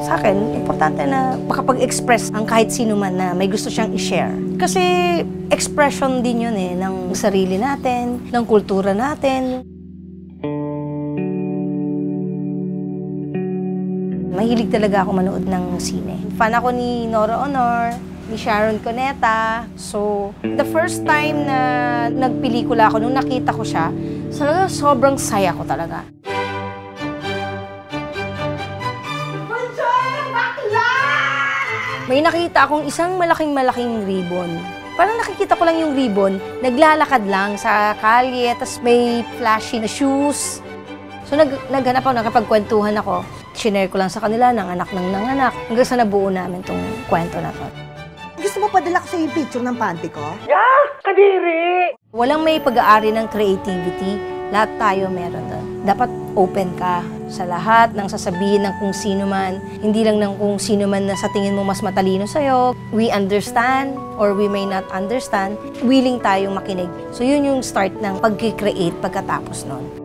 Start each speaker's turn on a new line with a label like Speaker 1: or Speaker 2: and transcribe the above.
Speaker 1: Sa akin, importante na makapag-express ang kahit sino man na may gusto siyang i-share. Kasi expression din yun ng sarili natin, ng kultura natin. Mahilig talaga ako manood ng sine. Fan ako ni Nora Honor, ni Sharon Cuneta. So, the first time na nagpelikula ako, nung nakita ko siya, sobrang saya ko talaga. May nakita akong isang malaking ribbon. Parang nakikita ko lang yung ribbon, naglalakad lang sa kalye, tas may flashy na shoes. So naghanap ako, nakapagkwentuhan ako. Shinare ko lang sa kanila ng anak ng nanganak. Hanggang sa nabuo namin tong kwento na to.
Speaker 2: Gusto mo padala ko sa yung picture ng panty ko?
Speaker 3: Yak! Kadiri!
Speaker 1: Walang may pag-aari ng creativity. Lahat tayo meron doon. Dapat open ka sa lahat ng sasabihin ng kung sino man. Hindi lang ng kung sino man na sa tingin mo mas matalino sa'yo. We understand or we may not understand. Willing tayong makinig. So yun yung start ng pag-create pagkatapos nun.